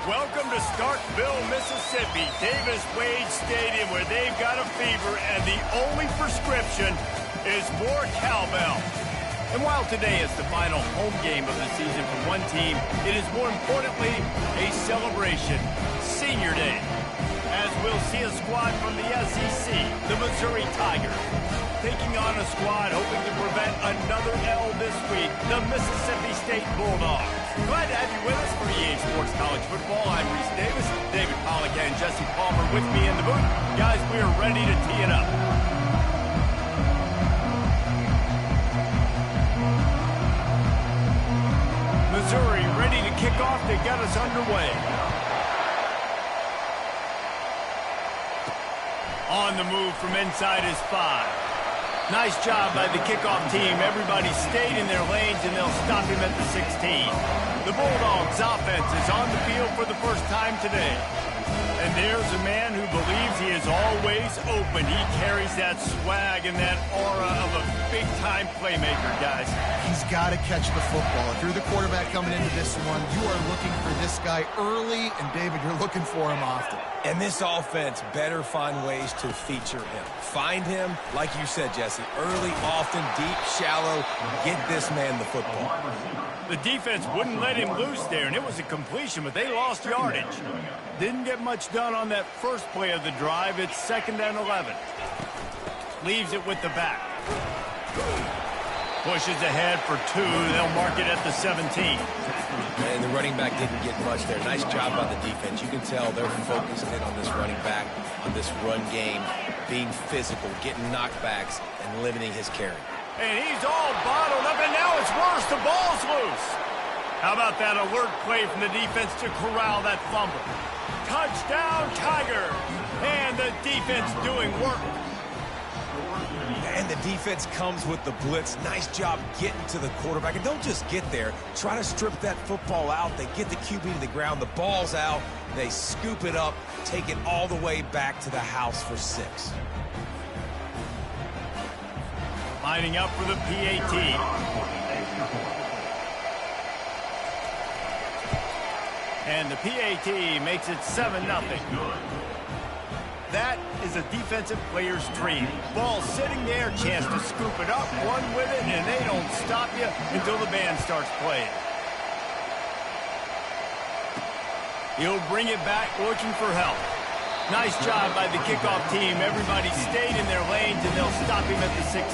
Welcome to Starkville, Mississippi, Davis Wade Stadium, where they've got a fever, and the only prescription is more cowbell. And while today is the final home game of the season for one team, it is more importantly a celebration, Senior Day, as we'll see a squad from the SEC, the Missouri Tigers, taking on a squad hoping to prevent another L this week, the Mississippi State Bulldogs. Glad to have you with us for EA Sports College Football. I'm Reese Davis, David Pollack and Jesse Palmer with me in the booth. Guys, we are ready to tee it up. Missouri ready to kick off. They got us underway. On the move from inside is 5. Nice job by the kickoff team. Everybody stayed in their lanes, and they'll stop him at the 16. The Bulldogs offense is on the field for the first time today. And there's a man who believes he is always open. He carries that swag and that aura of a big-time playmaker, guys. He's got to catch the football. If you're the quarterback coming into this one, you are looking for this guy early, and David, you're looking for him often. And this offense better find ways to feature him. Find him, like you said, Jesse, early, often, deep, shallow. Get this man the football. The defense wouldn't let him loose there, and it was a completion, but they lost yardage. Didn't get much done on that first play of the drive. It's 2nd and 11. Leaves it with the back. Pushes ahead for 2. They'll mark it at the 17. And the running back didn't get much there. Nice job by the defense. You can tell they're focused in on this running back, on this run game, being physical, getting knockbacks, and limiting his carry. And he's all bottled up, and now it's worse. The ball's loose. How about that alert play from the defense to corral that fumble? Touchdown, Tigers! And the defense doing work. And the defense comes with the blitz. Nice job getting to the quarterback. And don't just get there. Try to strip that football out. They get the QB to the ground. The ball's out. They scoop it up, take it all the way back to the house for 6. Lining up for the PAT. And the PAT makes it 7-0. That is a defensive player's dream. Ball sitting there, chance to scoop it up, run with it, and they don't stop you until the band starts playing. He'll bring it back looking for help. Nice job by the kickoff team. Everybody stayed in their lanes, and they'll stop him at the 16.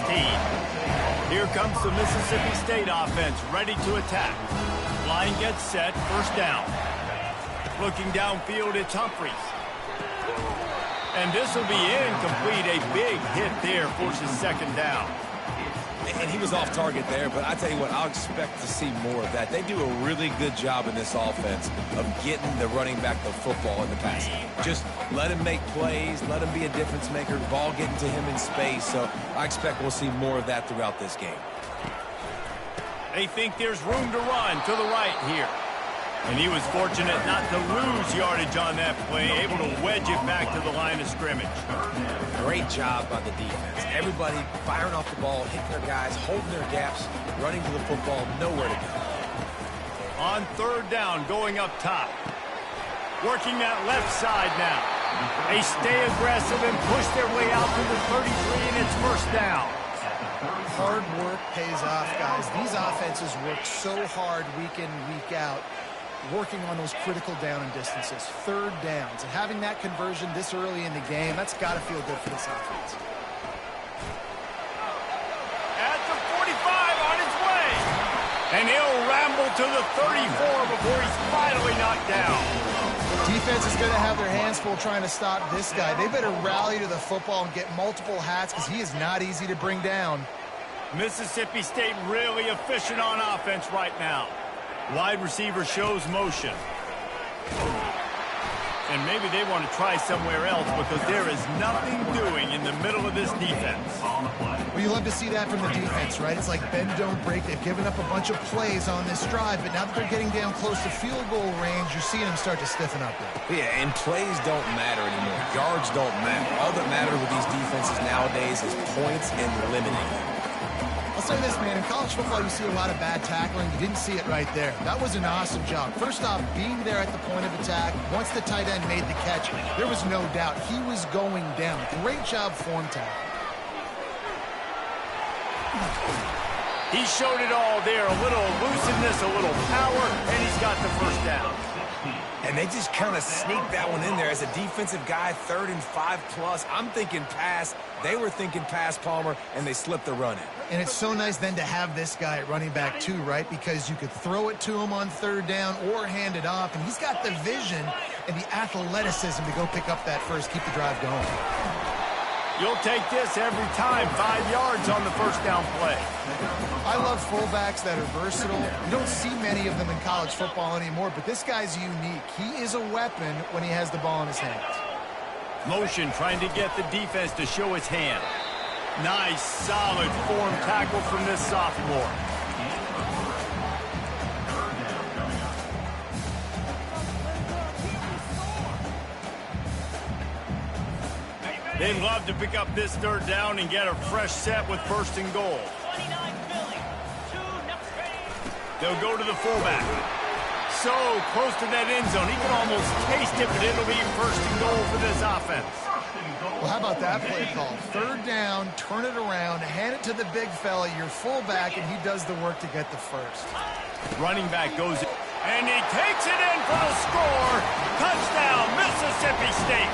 Here comes the Mississippi State offense, ready to attack. Line gets set, 1st down. Looking downfield, it's Humphries. And this will be incomplete. A big hit there forces 2nd down. And he was off target there, but I tell you what, I'll expect to see more of that. They do a really good job in this offense of getting the running back the football in the pass. Just let him make plays, let him be a difference maker, ball getting to him in space. So I expect we'll see more of that throughout this game. They think there's room to run to the right here. And he was fortunate not to lose yardage on that play, able to wedge it back to the line of scrimmage. Great job by the defense. Everybody firing off the ball, hitting their guys, holding their gaps, running to the football, nowhere to go. On 3rd down, going up top. Working that left side now. They stay aggressive and push their way out to the 33, and it's 1st down. Hard work pays off, guys. These offenses work so hard week in, week out, working on those critical down and distances, 3rd downs. And having that conversion this early in the game, that's got to feel good for this offense. At the 45 on his way. And he'll ramble to the 34 before he's finally knocked down. Defense is going to have their hands full trying to stop this guy. They better rally to the football and get multiple hats because he is not easy to bring down. Mississippi State really efficient on offense right now. Wide receiver shows motion. And maybe they want to try somewhere else because there is nothing doing in the middle of this defense. Well, you love to see that from the defense, right? It's like bend, don't break. They've given up a bunch of plays on this drive, but now that they're getting down close to field goal range, you're seeing them start to stiffen up there. Yeah, and plays don't matter anymore. Yards don't matter. All that matters with these defenses nowadays is points and limiting. say this, man. In college football, you see a lot of bad tackling. You didn't see it right there. That was an awesome job. First off, being there at the point of attack. Once the tight end made the catch, there was no doubt he was going down. Great job form tackle. He showed it all there. A little elusiveness, a little power, and he's got the first down. And they just kind of sneaked that one in there. As a defensive guy, 3rd and 5+. I'm thinking pass. They were thinking pass, Palmer, and they slipped the run in. And it's so nice then to have this guy at running back too, right? Because you could throw it to him on 3rd down or hand it off. And he's got the vision and the athleticism to go pick up that first, keep the drive going. You'll take this every time. 5 yards on the first down play. I love fullbacks that are versatile. You don't see many of them in college football anymore, but this guy's unique. He is a weapon when he has the ball in his hands. Motion trying to get the defense to show his hand. Nice, solid form tackle from this sophomore. They'd love to pick up this 3rd down and get a fresh set with 1st and goal. They'll go to the fullback. So close to that end zone. He can almost taste it, but it'll be 1st and goal for this offense. Well, how about that play call? 3rd down, turn it around, hand it to the big fella, your fullback, and he does the work to get the first. Running back goes in, and he takes it in for the score. Touchdown, Mississippi State.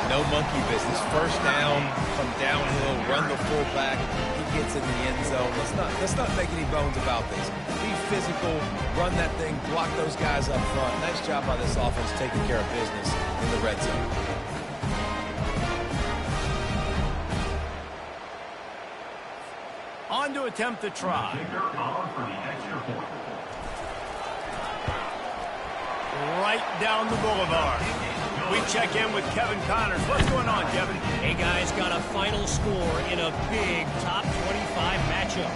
No monkey business. 1st down, come downhill, run the fullback. He gets in the end zone. Let's not make any bones about this. Be physical, run that thing, block those guys up front. Nice job by this offense taking care of business in the red zone. On to attempt the try. Right down the boulevard. We check in with Kevin Connors. What's going on, Kevin? Hey, guys, got a final score in a big top 25 matchup.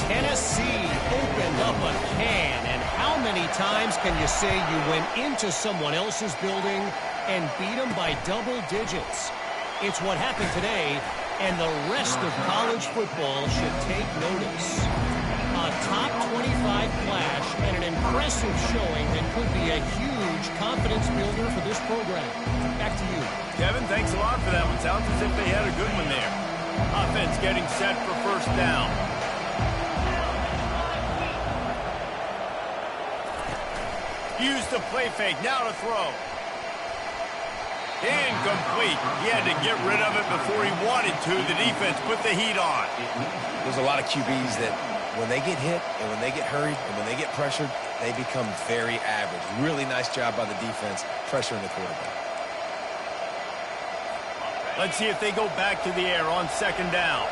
Tennessee opened up a can, and how many times can you say you went into someone else's building and beat them by double digits? It's what happened today, and the rest of college football should take notice. A top 25 clash and an impressive showing that could be a huge confidence builder for this program. Back to you. Kevin, thanks a lot for that one. Sounds as if they had a good one there. Offense getting set for 1st down. Use the play fake. Now to throw. Incomplete. He had to get rid of it before he wanted to. The defense put the heat on. There's a lot of QBs that when they get hit and when they get hurried and when they get pressured, they become very average. Really nice job by the defense pressuring the quarterback. Let's see if they go back to the air on 2nd down.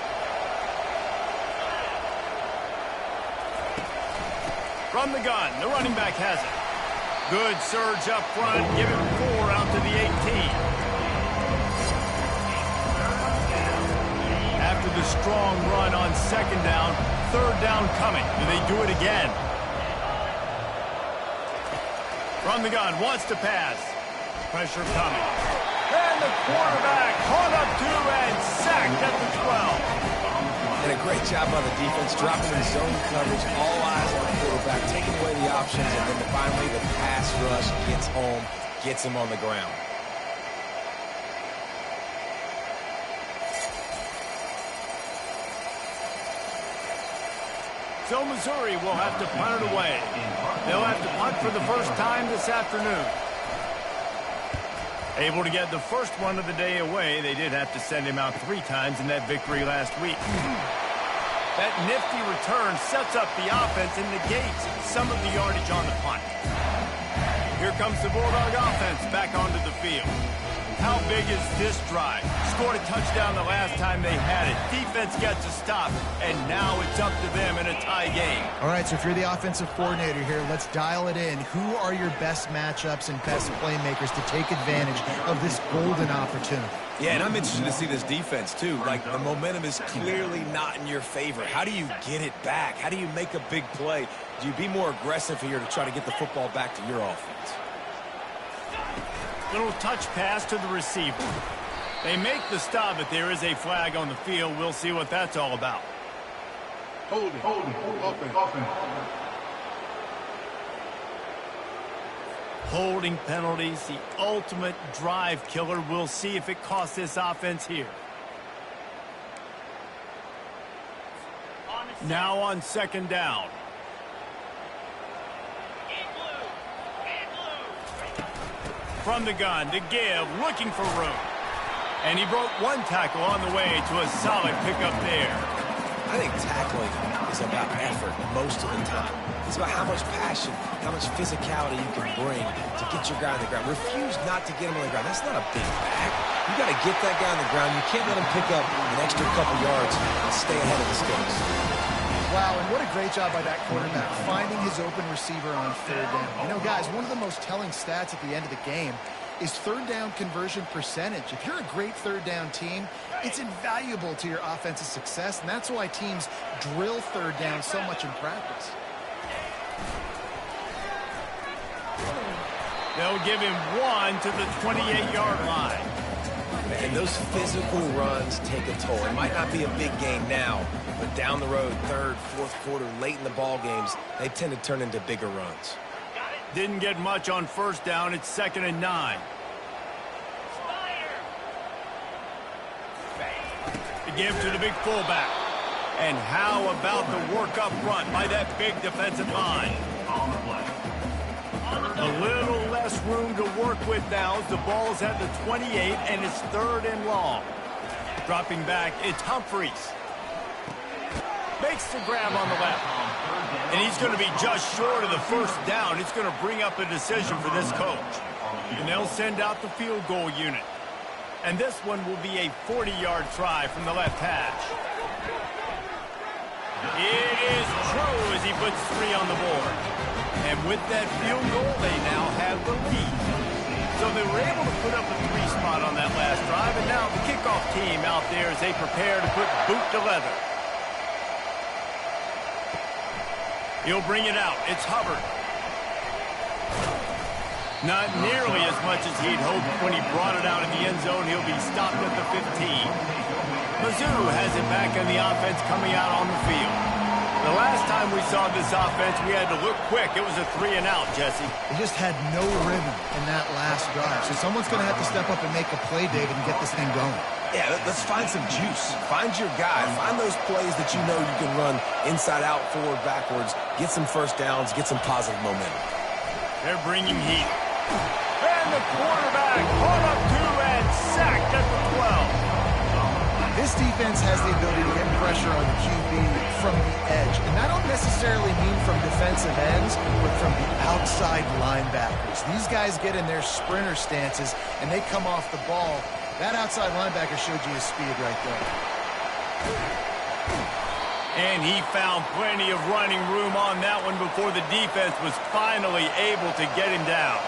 From the gun, the running back has it. Good surge up front, give him 4 out to the 18. After the strong run on 2nd down, 3rd down coming. Do they do it again? From the gun, wants to pass. Pressure coming. And the quarterback caught up to and sacked at the 12. And a great job by the defense, dropping in zone coverage, all eyes on the quarterback, taking away the options, and then finally the pass rush gets home, gets him on the ground. So Missouri will have to punt it away. They'll have to punt for the first time this afternoon. Able to get the first one of the day away. They did have to send him out 3 times in that victory last week. That nifty return sets up the offense and negates some of the yardage on the punt. Here comes the Bulldog offense back onto the field. How big is this drive? Scored a touchdown the last time they had it. Defense gets a stop, and now it's up to them in a tie game. All right, so if you're the offensive coordinator here, let's dial it in. Who are your best matchups and best playmakers to take advantage of this golden opportunity? Yeah, and I'm interested to see this defense, too. Like, the momentum is clearly not in your favor. How do you get it back? How do you make a big play? Do you be more aggressive here to try to get the football back to your offense? Little touch pass to the receiver. They make the stop, but there is a flag on the field. We'll see what that's all about. Holding. Offense. Holding penalties, the ultimate drive killer. We'll see if it costs this offense here. Now on second down. From the gun to give, looking for room. And he broke one tackle on the way to a solid pickup there. I think tackling is about effort most of the time. It's about how much passion, how much physicality you can bring to get your guy on the ground. Refuse not to get him on the ground. That's not a big bag. You got to get that guy on the ground. You can't let him pick up an extra couple yards and stay ahead of the sticks. Wow, and what a great job by that quarterback, finding his open receiver on third down. You know, guys, one of the most telling stats at the end of the game is third down conversion percentage. If you're a great third down team, it's invaluable to your offensive success, and that's why teams drill third down so much in practice. They'll give him one to the 28-yard line. And those physical runs take a toll. It might not be a big game now, but down the road, third, fourth quarter, late in the ball games, they tend to turn into bigger runs. Didn't get much on first down. It's 2nd and 9. To give to the big fullback. And how about the work up front by that big defensive line? A little less room to work with now as the ball's at the 28 and it's 3rd and long. Dropping back, it's Humphries. Makes the grab on the left. And he's going to be just short of the first down. It's going to bring up a decision for this coach. And they'll send out the field goal unit. And this one will be a 40-yard try from the left hash. It is true as he puts 3 on the board. And with that field goal, they now have the lead. So they were able to put up a 3 spot on that last drive. And now the kickoff team out there as they prepare to put boot to leather. He'll bring it out. It's Hubbard. Not nearly as much as he'd hoped when he brought it out in the end zone. He'll be stopped at the 15. Mizzou has it back in the offense coming out on the field. The last time we saw this offense, we had to look quick. It was a 3-and-out, Jesse. They just had no rhythm in that last drive. So someone's going to have to step up and make a play, David, and get this thing going. Yeah, let's find some juice. Find your guy. Find those plays that you know you can run inside out, forward, backwards. Get some first downs. Get some positive momentum. They're bringing heat. And the quarterback caught up to and sacked at the 12. This defense has the ability to get pressure on the QB from the edge. And I don't necessarily mean from defensive ends, but from the outside linebackers. These guys get in their sprinter stances, and they come off the ball. That outside linebacker showed you his speed right there. And he found plenty of running room on that one before the defense was finally able to get him down.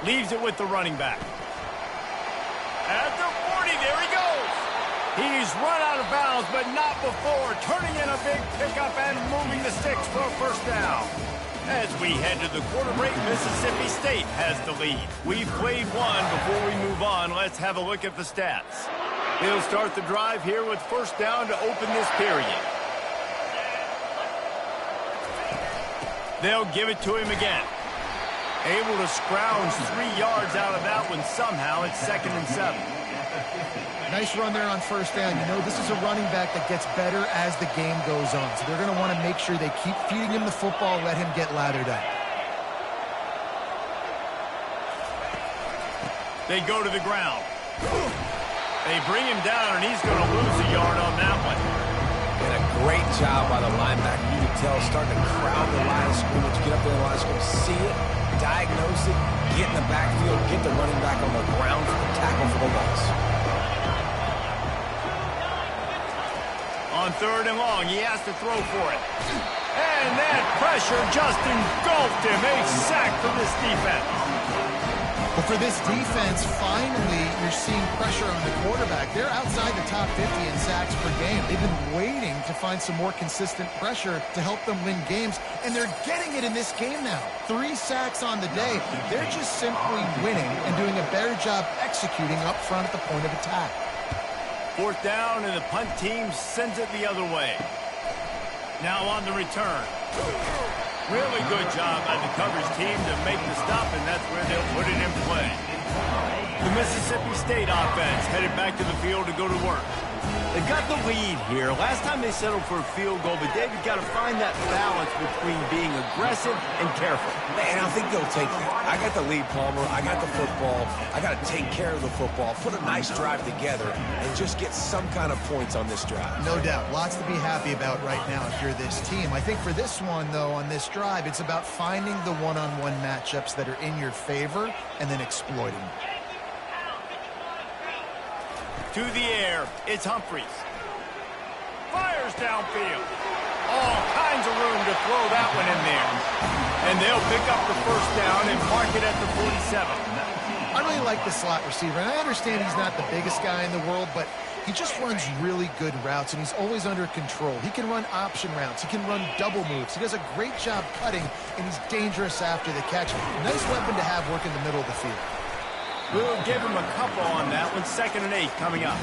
Leaves it with the running back. At the 40, there he goes. He's run out of bounds, but not before. Turning in a big pickup and moving the sticks for a first down. As we head to the quarter break, Mississippi State has the lead. We've played one. Before we move on, let's have a look at the stats. They'll start the drive here with first down to open this period. They'll give it to him again. Able to scrounge 3 yards out of that one somehow. It's 2nd and 7. Nice run there on first down. You know, this is a running back that gets better as the game goes on. So they're going to want to make sure they keep feeding him the football, let him get lathered up. They go to the ground. They bring him down, and he's going to lose a yard on that one. And a great job by the linebacker. You can tell starting to crowd the line of scrimmage, get up there in the line of scrimmage, see it, diagnose it, get in the backfield, get the running back on the ground for the tackle for the loss. On 3rd and long, he has to throw for it. And that pressure just engulfed him. A sack for this defense. Well, for this defense, finally, you're seeing pressure on the quarterback. They're outside the top 50 in sacks per game. They've been waiting to find some more consistent pressure to help them win games, and they're getting it in this game now. 3 sacks on the day. They're just simply winning and doing a better job executing up front at the point of attack. 4th down, and the punt team sends it the other way. Now on the return. Really good job by the coverage team to make the stop, and that's where they'll put it in play. The Mississippi State offense headed back to the field to go to work. They've got the lead here. Last time they settled for a field goal, but David got to find that balance between being aggressive and careful. Man, I think they'll take that. I got the lead, Palmer. I got the football. I got to take care of the football, put a nice drive together, and just get some kind of points on this drive. No doubt. Lots to be happy about right now if you're this team. I think for this one, though, on this drive, it's about finding the one-on-one matchups that are in your favor and then exploiting them. To the air, it's Humphries. Fires downfield. All kinds of room to throw that one in there. And they'll pick up the 1st down and mark it at the 47. I really like the slot receiver, and I understand he's not the biggest guy in the world, but he just runs really good routes, and he's always under control. He can run option routes. He can run double moves. He does a great job cutting, and he's dangerous after the catch. Nice weapon to have working the middle of the field. We'll give him a couple on that one. 2nd and 8 coming up.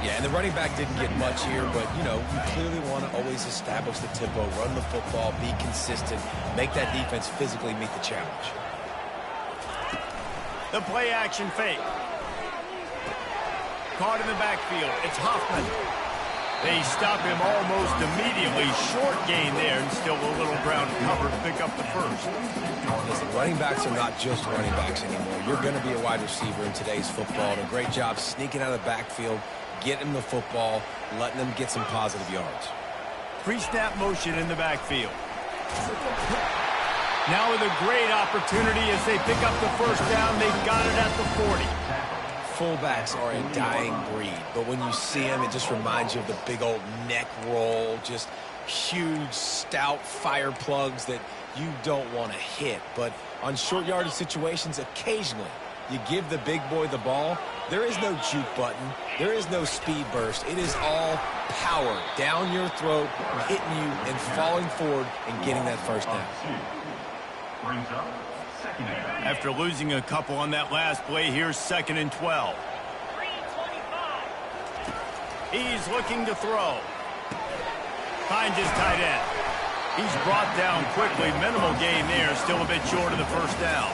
Yeah, and the running back didn't get much here, but, you know, you clearly want to always establish the tempo, run the football, be consistent, make that defense physically meet the challenge. The play-action fake. Caught in the backfield. It's Hoffman. They stop him almost immediately. Short gain there, and still a little ground cover to pick up the 1st. Listen, running backs are not just running backs anymore. You're going to be a wide receiver in today's football. And a great job sneaking out of the backfield, getting them the football, letting them get some positive yards. Pre-snap motion in the backfield. Now with a great opportunity as they pick up the 1st down. They've got it at the 40. Fullbacks are a dying breed, but when you see them, it just reminds you of the big old neck roll, just huge, stout fire plugs that you don't want to hit. But on short yardage situations, occasionally, you give the big boy the ball. There is no juke button. There is no speed burst. It is all power down your throat, hitting you and falling forward and getting that 1st down. After losing a couple on that last play, here's 2nd and 12. He's looking to throw. Finds his tight end. He's brought down quickly. Minimal gain there. Still a bit short of the 1st down.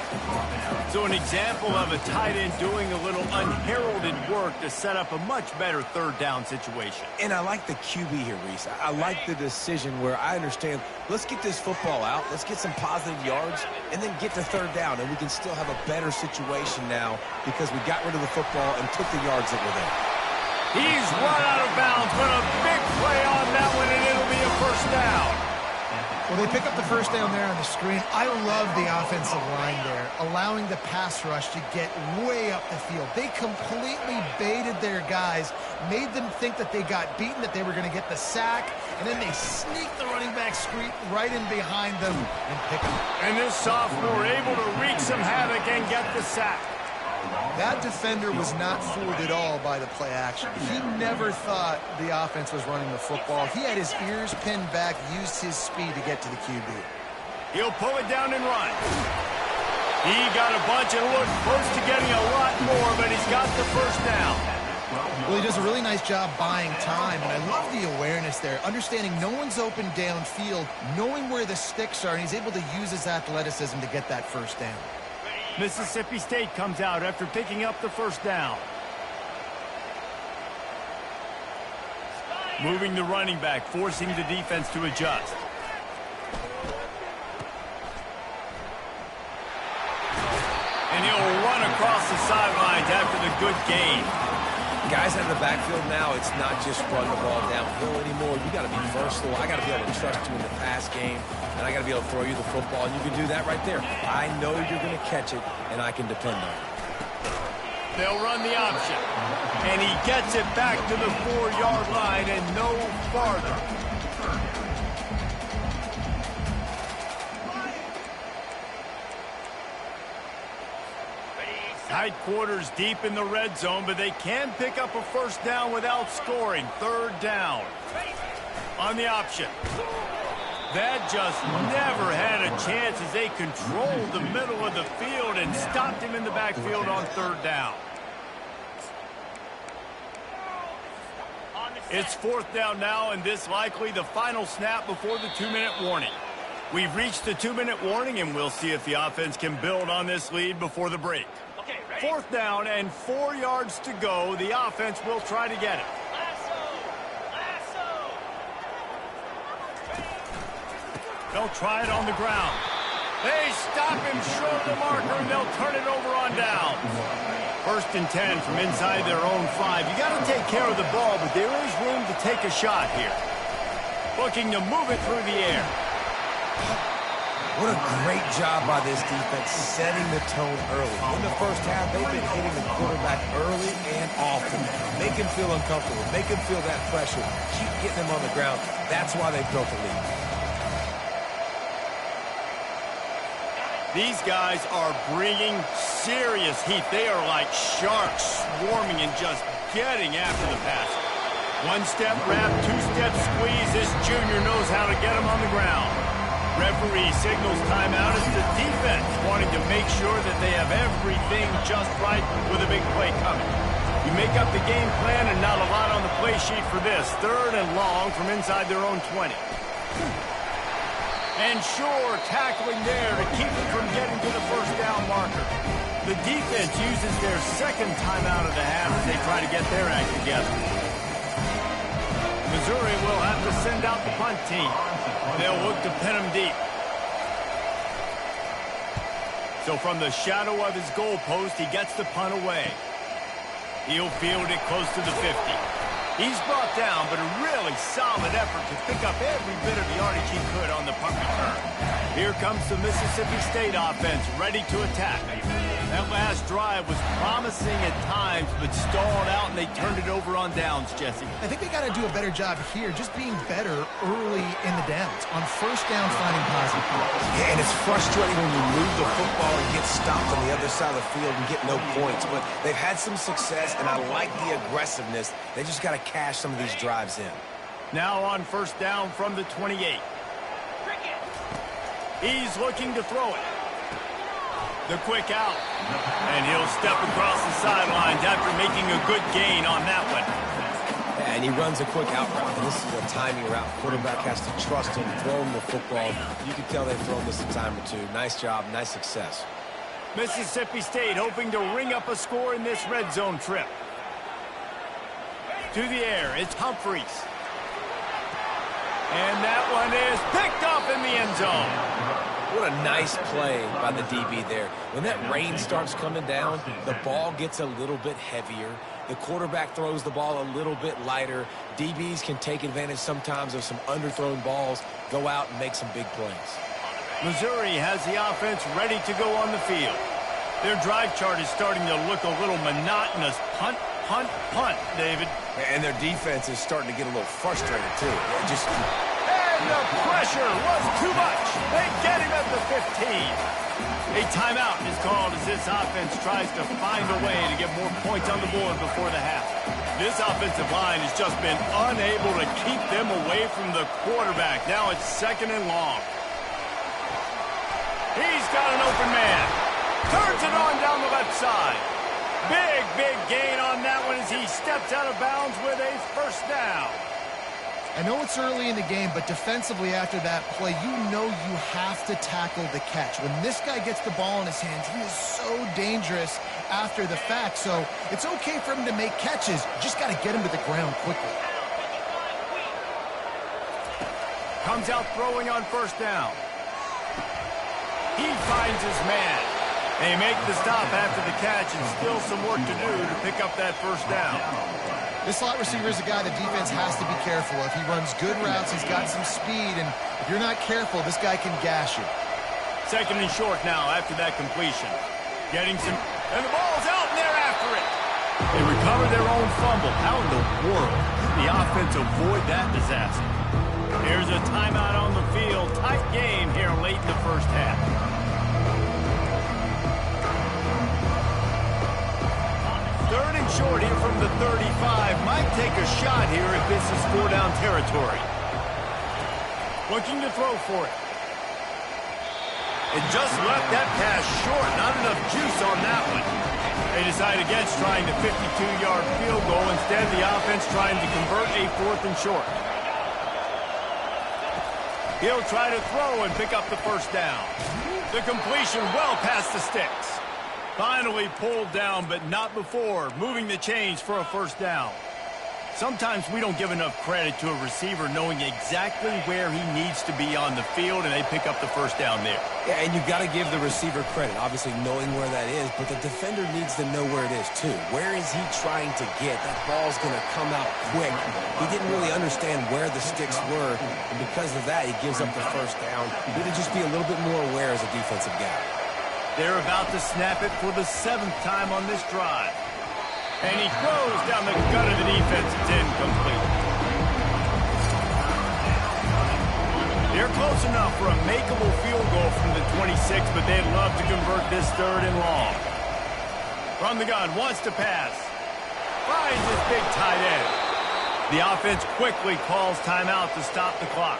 So an example of a tight end doing a little unheralded work to set up a much better 3rd down situation. And I like the QB here, Reese. I like the decision where I understand, let's get this football out, let's get some positive yards, and then get to 3rd down, and we can still have a better situation now because we got rid of the football and took the yards that were there. He's run out of bounds, but a big play on that one, and it'll be a 1st down. Well, they pick up the 1st down there on the screen. I love the offensive line there, allowing the pass rush to get way up the field. They completely baited their guys, made them think that they got beaten, that they were going to get the sack, and then they sneak the running back street right in behind them and pick them up. And this sophomore able to wreak some havoc and get the sack. That defender was not fooled at all by the play action. He never thought the offense was running the football. He had his ears pinned back, used his speed to get to the QB. He'll pull it down and run. He got a bunch and looked close to getting a lot more, but he's got the 1st down. Well, he does a really nice job buying time, and I love the awareness there, understanding no one's open downfield, knowing where the sticks are, and he's able to use his athleticism to get that 1st down. Mississippi State comes out after picking up the 1st down. Moving the running back, forcing the defense to adjust. And he'll run across the sidelines after the good gain. Guys out of the backfield now, it's not just run the ball downhill anymore. You got to be versatile. I got to be able to trust you in the pass game, and I got to be able to throw you the football, and you can do that right there. I know you're going to catch it, and I can depend on it. They'll run the option, and he gets it back to the 4-yard line and no farther. Tight quarters deep in the red zone, but they can pick up a first down without scoring. Third down. On the option. That just never had a chance as they controlled the middle of the field and stopped him in the backfield on third down. It's fourth down now, and this likely the final snap before the 2-minute warning. We've reached the 2-minute warning, and we'll see if the offense can build on this lead before the break. Fourth down and 4 yards to go. The offense will try to get it. They'll try it on the ground. They stop him short of the marker, and they'll turn it over on down. First and 10 from inside their own 5. You got to take care of the ball, but there is room to take a shot here. Looking to move it through the air. What a great job by this defense setting the tone early. In the first half, they've been hitting the quarterback early and often. Make him feel uncomfortable. Make him feel that pressure. Keep getting him on the ground. That's why they built the lead. These guys are bringing serious heat. They are like sharks swarming and just getting after the pass. One-step wrap, two-step squeeze. This junior knows how to get him on the ground. Referee signals timeout as the defense wanting to make sure that they have everything just right with a big play coming. You make up the game plan and not a lot on the play sheet for this. Third and long from inside their own 20. And sure, tackling there to keep them from getting to the first down marker. The defense uses their second timeout of the half as they try to get their act together. Missouri will have to send out the punt team. They'll look to pin him deep. So from the shadow of his goalpost, he gets the punt away. He'll field it close to the 50. He's brought down, but a really solid effort to pick up every bit of yardage he could on the punt return. Here comes the Mississippi State offense ready to attack. That last drive was promising at times, but stalled out, and they turned it over on downs, Jesse. I think they got to do a better job here, just being better early in the downs. On first down, finding positive plays. Yeah, and it's frustrating when you move the football and get stopped on the other side of the field and get no points. But they've had some success, and I like the aggressiveness. They just got to cash some of these drives in. Now on first down from the 28. He's looking to throw it. The quick out. And he'll step across the sidelines after making a good gain on that one. Yeah, and he runs a quick out route. And this is a timing route. Quarterback has to trust him, throw him the football. You can tell they've thrown this a time or two. Nice job, nice success. Mississippi State hoping to ring up a score in this red zone trip. To the air, it's Humphreys. And that one is picked up in the end zone. What a nice play by the DB there. When that rain starts coming down, the ball gets a little bit heavier. The quarterback throws the ball a little bit lighter. DBs can take advantage sometimes of some underthrown balls, go out and make some big plays. Missouri has the offense ready to go on the field. Their drive chart is starting to look a little monotonous. Punt, punt, punt, David. And their defense is starting to get a little frustrated, too. And the pressure was too much. They get him at the 15. A timeout is called as this offense tries to find a way to get more points on the board before the half. This offensive line has just been unable to keep them away from the quarterback. Now it's second and long. He's got an open man. Turns it on down the left side. Big, big gain on that one as he steps out of bounds with a first down. I know it's early in the game, but defensively after that play, you know you have to tackle the catch. When this guy gets the ball in his hands, he is so dangerous after the fact. So it's okay for him to make catches. You just got to get him to the ground quickly. Comes out throwing on first down. He finds his man. They make the stop after the catch, and still some work to do to pick up that first down. This slot receiver is a guy the defense has to be careful of. He runs good routes. He's got some speed, and if you're not careful, this guy can gash you. Second and short now after that completion. Getting some, and the ball's out, and they're after it. They recover their own fumble. How in the world did the offense avoid that disaster? Here's a timeout on the field. Tight game here late in the first half. Third and short here from the 35. Might take a shot here if this is four-down territory. Looking to throw for it. And just left that pass short. Not enough juice on that one. They decide against trying the 52-yard field goal. Instead, the offense trying to convert a fourth and short. He'll try to throw and pick up the first down. The completion well past the sticks. Finally pulled down, but not before. Moving the chains for a first down. Sometimes we don't give enough credit to a receiver knowing exactly where he needs to be on the field, and they pick up the first down there. Yeah, and you've got to give the receiver credit, obviously knowing where that is, but the defender needs to know where it is too. Where is he trying to get? That ball's going to come out quick. He didn't really understand where the sticks were, and because of that, he gives up the first down. You need to just be a little bit more aware as a defensive guy. They're about to snap it for the 7th time on this drive. And he throws down the gut of the defense. It's incomplete. They're close enough for a makeable field goal from the 26, but they'd love to convert this third and long. From the gun, wants to pass. Finds his big tight end. The offense quickly calls timeout to stop the clock.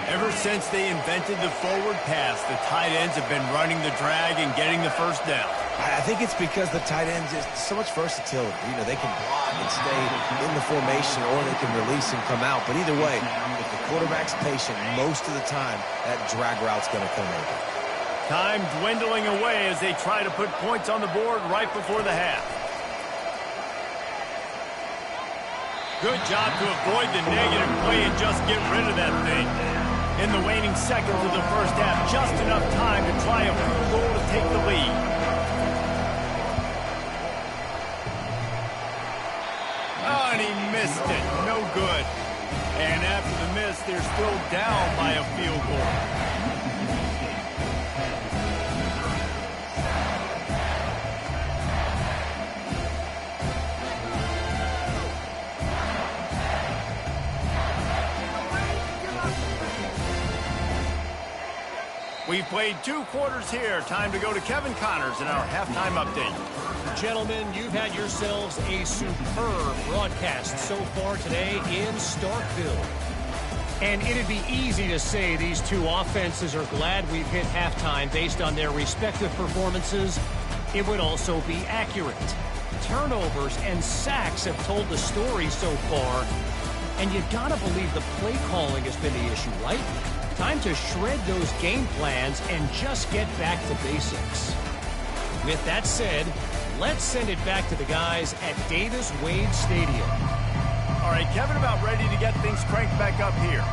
Ever since they invented the forward pass, the tight ends have been running the drag and getting the first down. I think it's because the tight ends is so much versatility. You know, they can block and stay in the formation, or they can release and come out. But either way, if the quarterback's patient, most of the time, that drag route's going to come over. Time dwindling away as they try to put points on the board right before the half. Good job to avoid the negative play and just get rid of that thing. In the waning seconds of the first half, just enough time to try a field goal to take the lead. Oh, and he missed it. No good. And after the miss, they're still down by a field goal. We've played 2 quarters here. Time to go to Kevin Connors in our halftime update. Gentlemen, you've had yourselves a superb broadcast so far today in Starkville. And it'd be easy to say these two offenses are glad we've hit halftime based on their respective performances. It would also be accurate. Turnovers and sacks have told the story so far. And you gotta believe the play calling has been the issue, right? Time to shred those game plans and just get back to basics. With that said, let's send it back to the guys at Davis-Wade Stadium. All right, Kevin, about ready to get things cranked back up here.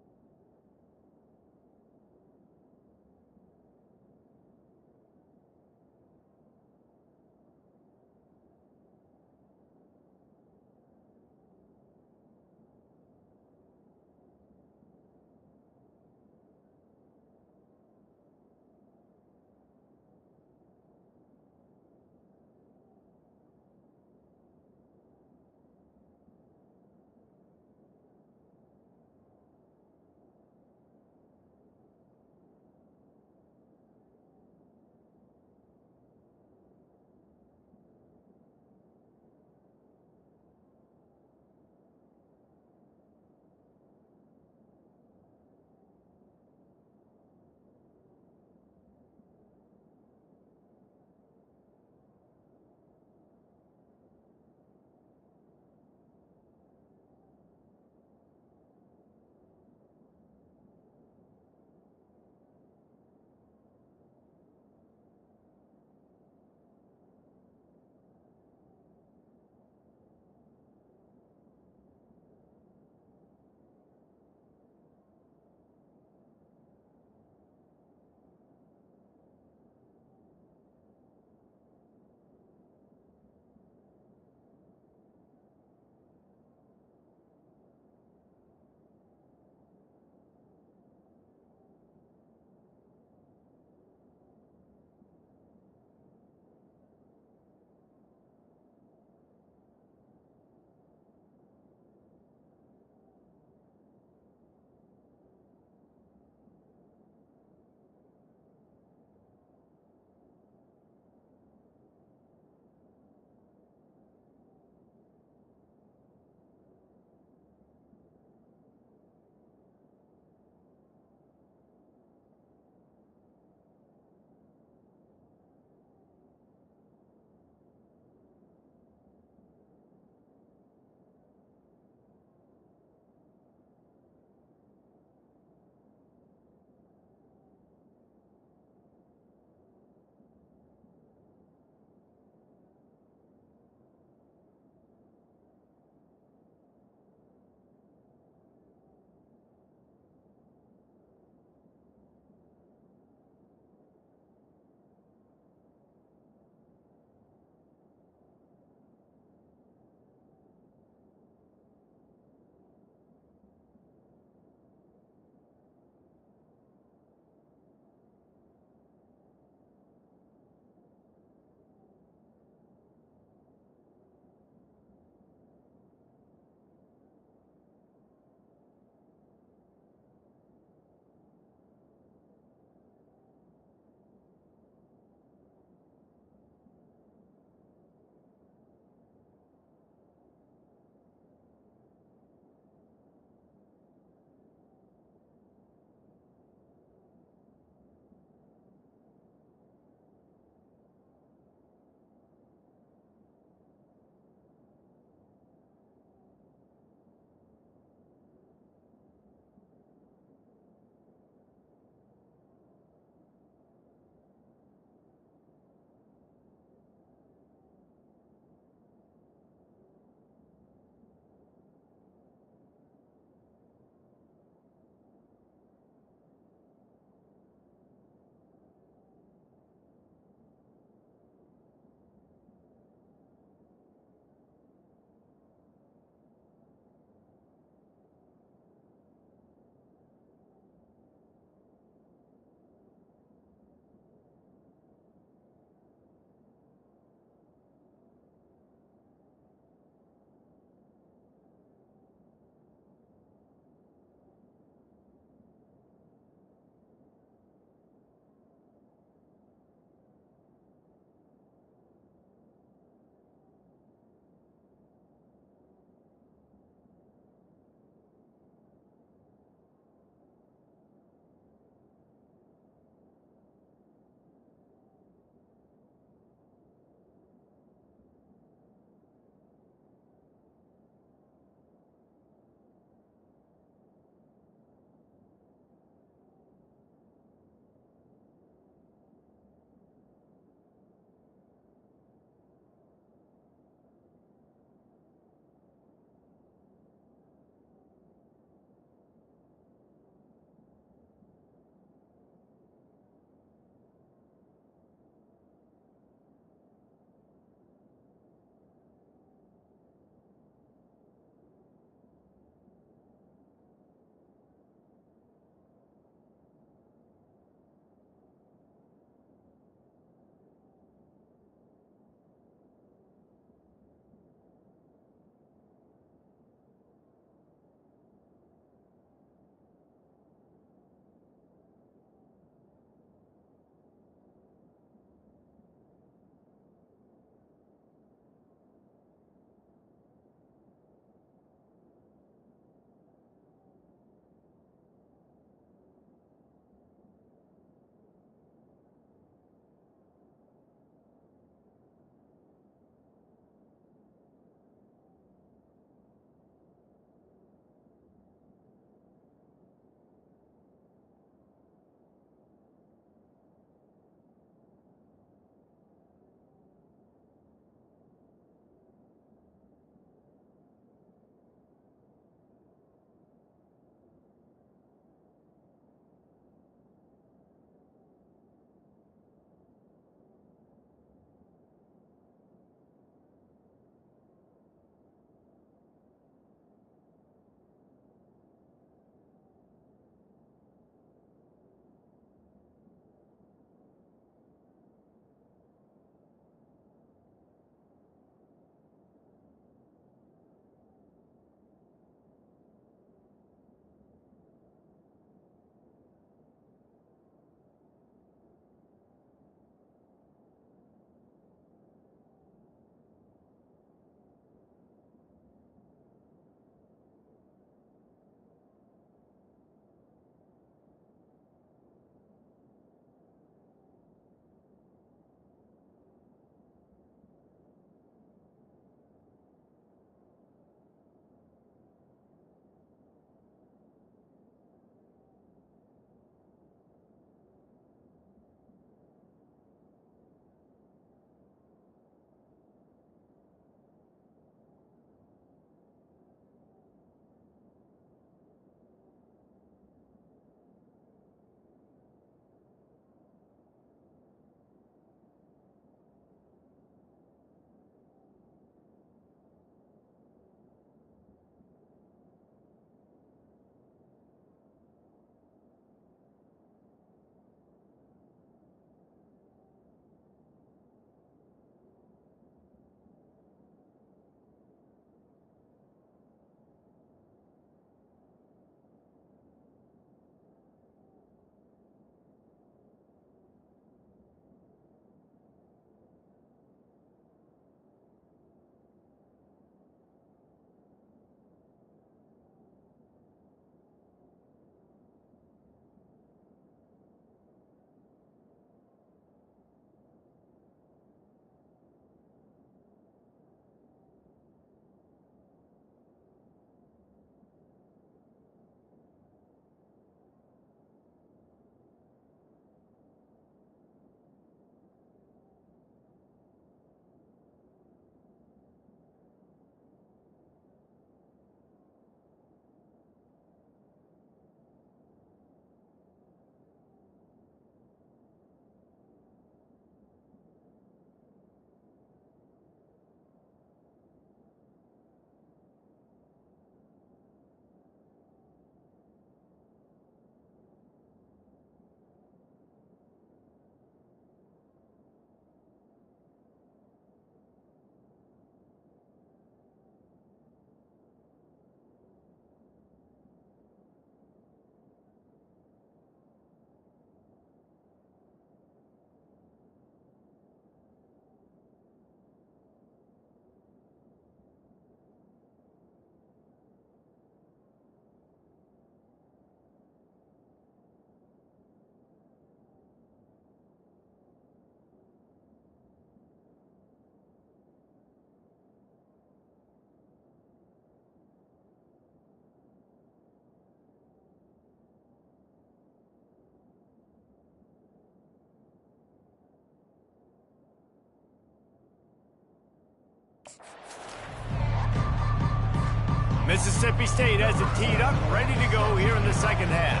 Mississippi State has it teed up, ready to go here in the second half.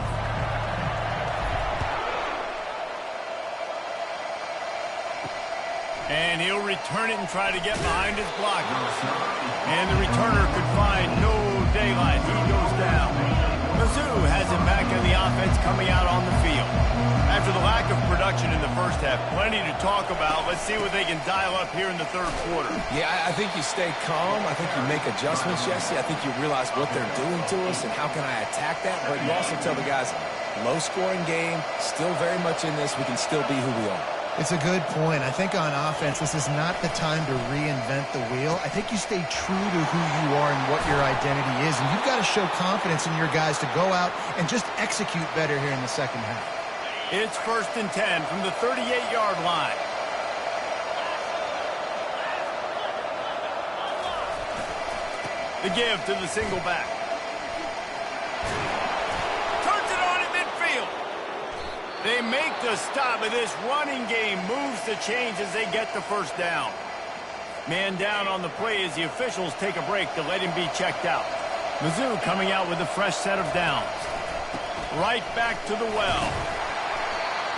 And he'll return it and try to get behind his blockers. And the returner could find no daylight. He goes down. Mizzou has it back in the offense coming out on the field. After the lack of production in the first half, plenty to talk about. Let's see what they can dial up here in the third quarter. Yeah, I think you stay calm. I think you make adjustments, Jesse. I think you realize what they're doing to us and how can I attack that. But you also tell the guys, low-scoring game, still very much in this. We can still be who we are. It's a good point. I think on offense, this is not the time to reinvent the wheel. I think you stay true to who you are and what your identity is. And you've got to show confidence in your guys to go out and just execute better here in the second half. It's 1st and 10 from the 38-yard line. The give to the single back. Turns it on in midfield. They make the stop, but this running game moves the chains as they get the first down. Man down on the play as the officials take a break to let him be checked out. Mizzou coming out with a fresh set of downs. Right back to the well.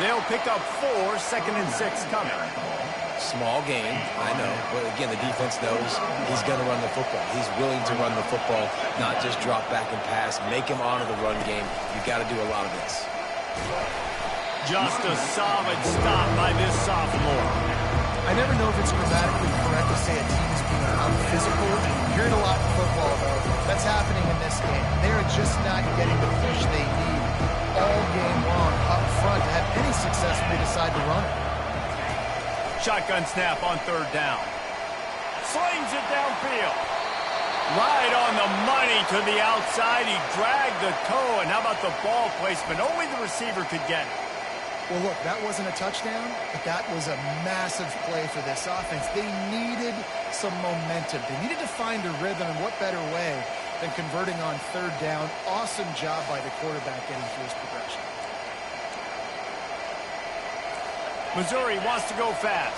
They'll pick up 4, 2nd and 6 coming. Small game, I know. But again, the defense knows he's going to run the football. He's willing to run the football, not just drop back and pass. Make him honor the run game. You've got to do a lot of this. Just a solid stop by this sophomore. I never know if it's grammatically correct to say a team is being unphysical. You hear it a lot in football, though. That's happening in this game. They're just not getting the push they need all game long up front to have any success when they decide to run it. Shotgun snap on 3rd down. Slings it downfield. Right on the money to the outside. He dragged the toe, and how about the ball placement? Only the receiver could get it. Well, look, that wasn't a touchdown, but that was a massive play for this offense. They needed some momentum. They needed to find a rhythm, and what better way than converting on 3rd down. Awesome job by the quarterback getting through his progression. Missouri wants to go fast.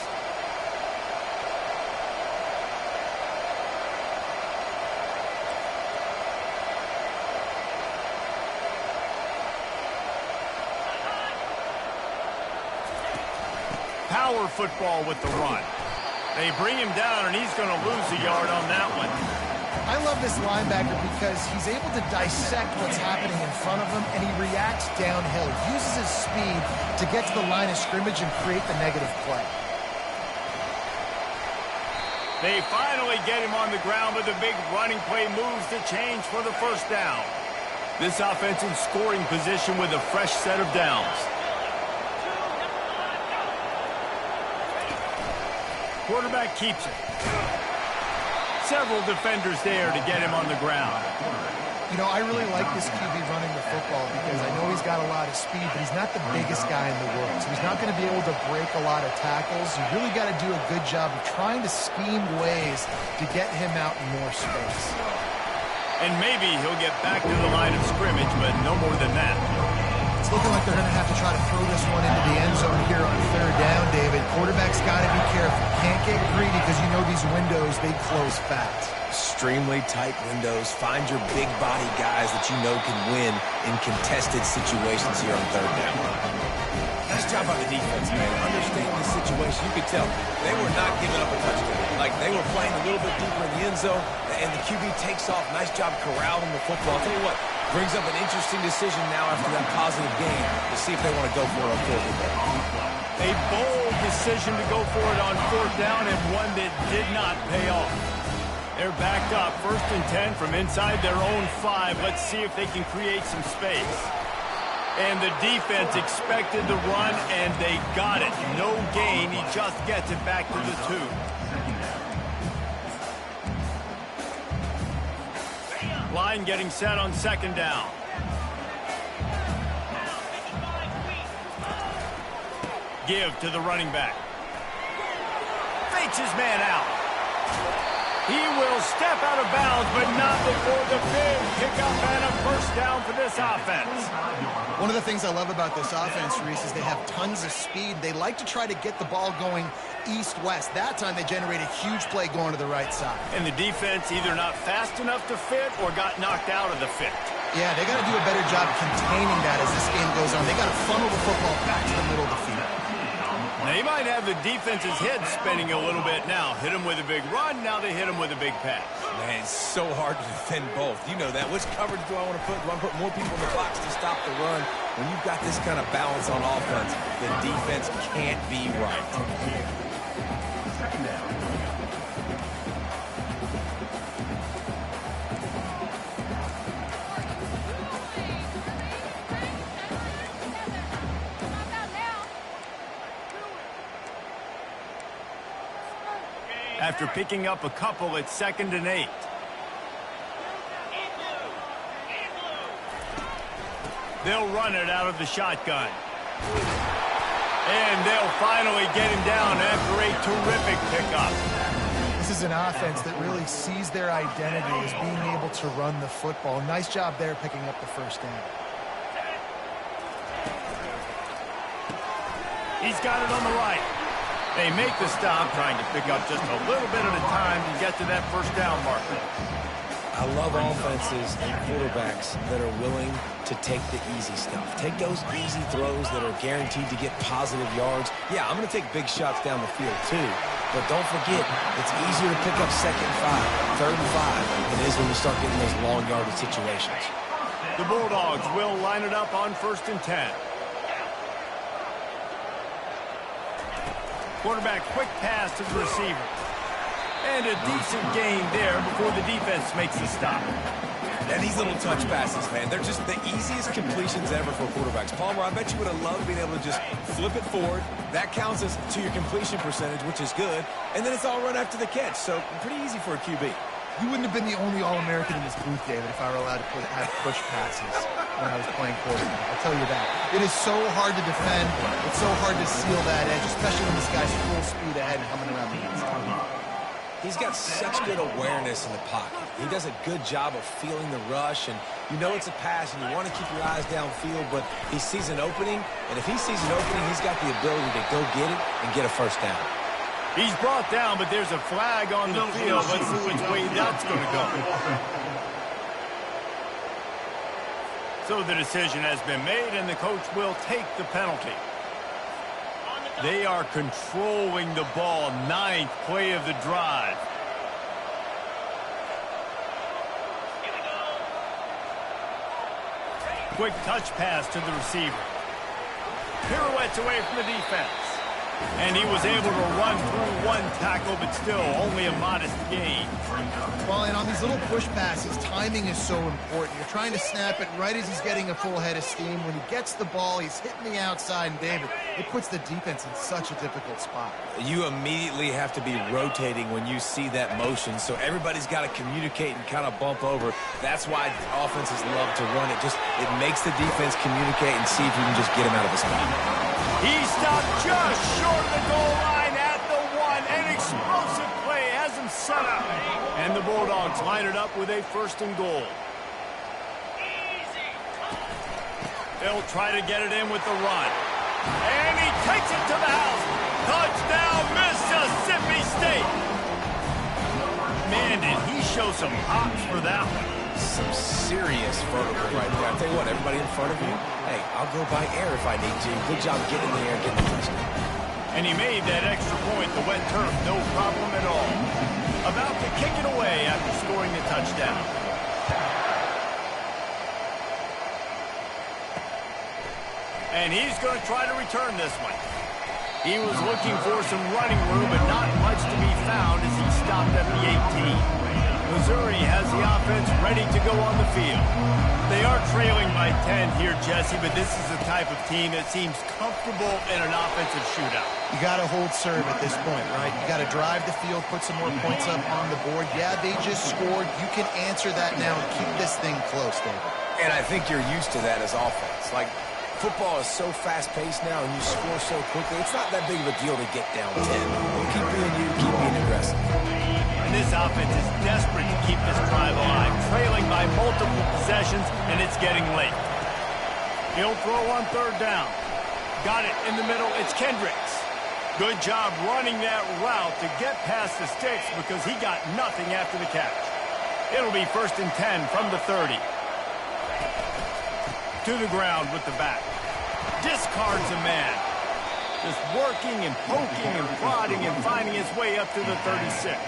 Power football with the run. They bring him down, and he's going to lose a yard on that one. I love this linebacker because he's able to dissect what's happening in front of him, and he reacts downhill. He uses his speed to get to the line of scrimmage and create the negative play. They finally get him on the ground, but the big running play moves the chains for the first down. This offensive scoring position with a fresh set of downs. Quarterback keeps it. Several defenders there to get him on the ground. You know, I really like this QB running the football because I know he's got a lot of speed, but he's not the biggest guy in the world. So he's not going to be able to break a lot of tackles. You really got to do a good job of trying to scheme ways to get him out in more space. And maybe he'll get back to the line of scrimmage, but no more than that. It's looking like they're going to have to try to throw this one into the end zone here on 3rd down, David. Quarterback's got to be careful. Can't get greedy because you know these windows, they close fast. Extremely tight windows. Find your big body guys that you know can win in contested situations here on 3rd down. Nice job by the defense, man. Understanding the situation. You could tell they were not giving up a touchdown. Like, they were playing a little bit deeper in the end zone, and the QB takes off. Nice job corralling the football. I'll tell you what, brings up an interesting decision now after that positive game to see if they want to go for it on 4th down. A bold decision to go for it on 4th down, and one that did not pay off. They're backed up, 1st and 10 from inside their own 5. Let's see if they can create some space. And the defense expected the run, and they got it. No gain. He just gets it back to the 2. Line getting set on 2nd down. Give to the running back. Fakes his man out. He will step out of bounds, but not before the big pickup and a first down for this offense. One of the things I love about this offense, Reese, is they have tons of speed. They like to try to get the ball going east-west. That time they generated a huge play going to the right side. And the defense either not fast enough to fit or got knocked out of the fit. Yeah, they got to do a better job containing that as this game goes on. They got to funnel the football back to the middle of the field. They might have the defense's head spinning a little bit now. Hit them with a big run, now they hit them with a big pass. Man, it's so hard to defend both. You know that. Which coverage do I want to put? Do I put more people in the box to stop the run? When you've got this kind of balance on offense, the defense can't be right. After picking up a couple, it's 2nd and 8. They'll run it out of the shotgun. And they'll finally get him down after a terrific pickup. This is an offense that really sees their identity as being able to run the football. Nice job there picking up the first down. He's got it on the right. They make the stop, trying to pick up just a little bit at a time to get to that first down marker. I love offenses and quarterbacks that are willing to take the easy stuff. Take those easy throws that are guaranteed to get positive yards. Yeah, I'm going to take big shots down the field too. But don't forget, it's easier to pick up 2nd and 5, 3rd and 5 than it is when you start getting those long yardage situations. The Bulldogs will line it up on 1st and 10. Quarterback quick pass to the receiver. And a decent gain there before the defense makes the stop. And these little touch passes, man, they're just the easiest completions ever for quarterbacks. Palmer, I bet you would have loved being able to just flip it forward. That counts as to your completion percentage, which is good. And then it's all run after the catch, so pretty easy for a QB. You wouldn't have been the only All-American in this booth, David, if I were allowed to have push passes when I was playing quarterback. I'll tell you that. It is so hard to defend. It's so hard to seal that edge, especially when this guy's full speed ahead and coming around the inside. He's got such good awareness in the pocket. He does a good job of feeling the rush, and you know it's a pass, and you want to keep your eyes downfield, but he sees an opening, and if he sees an opening, he's got the ability to go get it and get a first down. He's brought down, but there's a flag on the field. Let's see which way that's going to go. So the decision has been made, and the coach will take the penalty. They are controlling the ball. 9th play of the drive. Quick touch pass to the receiver. Pirouettes away from the defense. And he was able to run through one tackle, but still only a modest gain. Well, and on these little push passes, timing is so important. You're trying to snap it right as he's getting a full head of steam. When he gets the ball, he's hitting the outside, and David, it puts the defense in such a difficult spot. You immediately have to be rotating when you see that motion, so everybody's got to communicate and kind of bump over. That's why offenses love to run it. It makes the defense communicate and see if you can just get him out of the spot. He stopped just short of the goal line at the 1. An explosive play has him set up. And the Bulldogs line it up with a 1st and goal. They'll try to get it in with the run. And he takes it to the house. Touchdown, Mississippi State. Man, did he show some hops for that one. Some serious vertical right there. I'll tell you what, everybody in front of you, hey, I'll go by air if I need to. Good job getting in the air, getting the touchdown. And he made that extra point, the wet turf, no problem at all. About to kick it away after scoring the touchdown. And he's going to try to return this one. He was looking for some running room, but not much to be found as he stopped at the 18. Missouri has the offense ready to go on the field. They are trailing by 10 here, Jesse, but this is the type of team that seems comfortable in an offensive shootout. You got to hold serve at this point, right? You got to drive the field, put some more points up on the board. Yeah, they just scored. You can answer that now and keep this thing close, David. And I think you're used to that as offense. Like, football is so fast-paced now, and you score so quickly. It's not that big of a deal to get down 10. Keep being you, keep being aggressive. And this offense is desperate to keep this drive alive, trailing by multiple possessions, and it's getting late. He'll throw on third down. Got it in the middle. It's Kendricks. Good job running that route to get past the sticks because he got nothing after the catch. It'll be 1st and 10 from the 30. To the ground with the back. Discards a man. Just working and poking and prodding and finding his way up to the 36.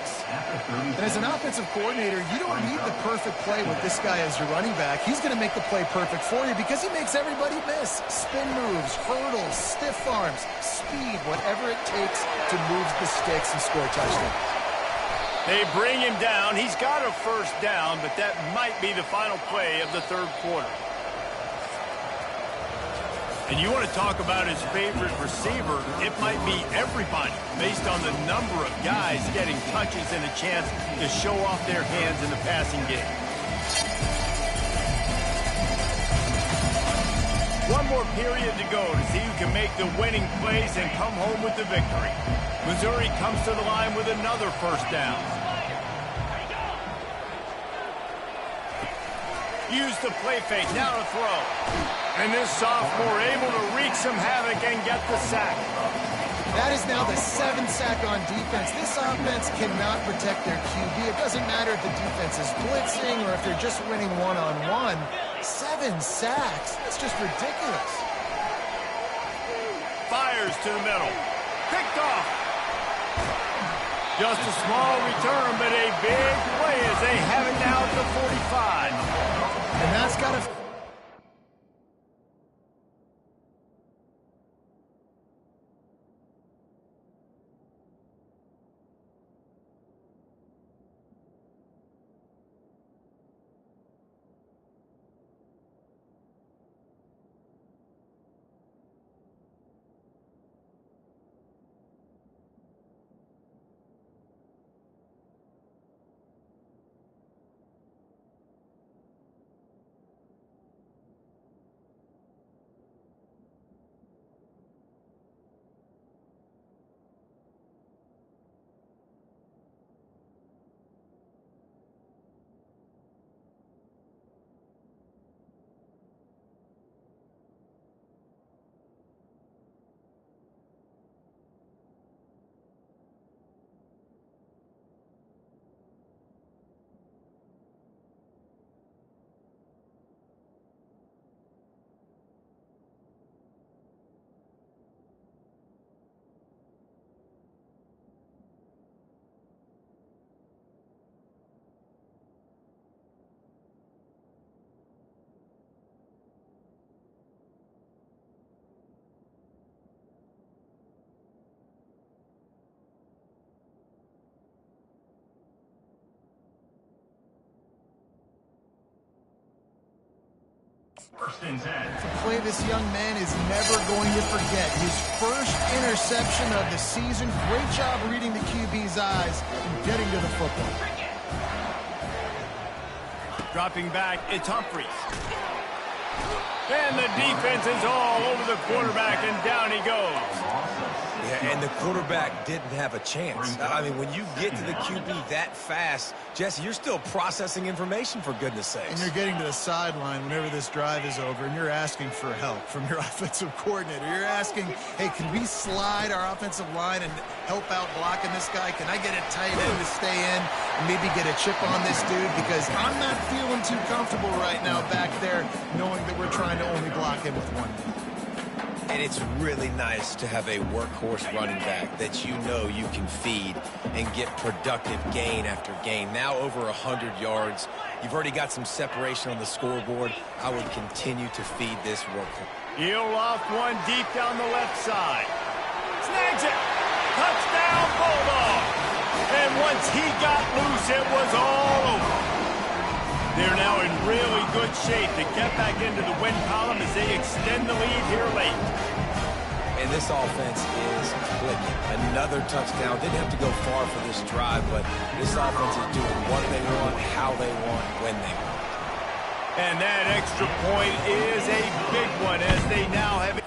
And as an offensive coordinator, you don't need the perfect play with this guy as your running back. He's going to make the play perfect for you because he makes everybody miss. Spin moves, hurdles, stiff arms, speed, whatever it takes to move the sticks and score touchdowns. They bring him down. He's got a 1st down, but that might be the final play of the 3rd quarter. And you want to talk about his favorite receiver, it might be everybody based on the number of guys getting touches and a chance to show off their hands in the passing game. One more period to go to see who can make the winning plays and come home with the victory. Missouri comes to the line with another 1st down. Use the play fake, now to throw. And this sophomore able to wreak some havoc and get the sack. That is now the 7th sack on defense. This offense cannot protect their QB. It doesn't matter if the defense is blitzing or if they're just winning one-on-one. 7 sacks. That's just ridiculous. Fires to the middle. Picked off. Just a small return, but a big play as they have it now at the 45. And that's got to... It's a play this young man is never going to forget. His 1st interception of the season. Great job reading the QB's eyes and getting to the football. Dropping back, it's Humphries. And the defense is all over the quarterback, and down he goes. Yeah, and the quarterback didn't have a chance. I mean, when you get to the QB that fast, Jesse, you're still processing information, for goodness sakes. And you're getting to the sideline whenever this drive is over, and you're asking for help from your offensive coordinator. You're asking, hey, can we slide our offensive line and help out blocking this guy? Can I get a tight end to stay in and maybe get a chip on this dude? Because I'm not feeling too comfortable right now back there knowing that we're trying to only block him with one. And it's really nice to have a workhorse running back that you know you can feed and get productive gain after gain. Now over 100 yards. You've already got some separation on the scoreboard. I would continue to feed this workhorse. He'll off one deep down the left side. Snags it. Touchdown, Bulldog. And once he got loose, it was all over. They're now in really good shape to get back into the win column as they extend the lead here late. And this offense is clicking. Another touchdown. Didn't have to go far for this drive, but this offense is doing what they want, how they want, when they want. And that extra point is a big one as they now have...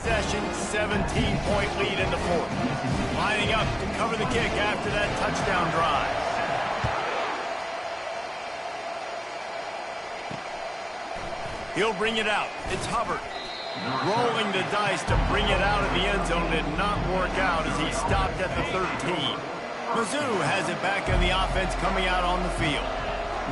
possession, 17-point lead in the fourth. Lining up to cover the kick after that touchdown drive. He'll bring it out. It's Hubbard. Rolling the dice to bring it out of the end zone did not work out as he stopped at the 13. Mizzou has it back in the offense coming out on the field.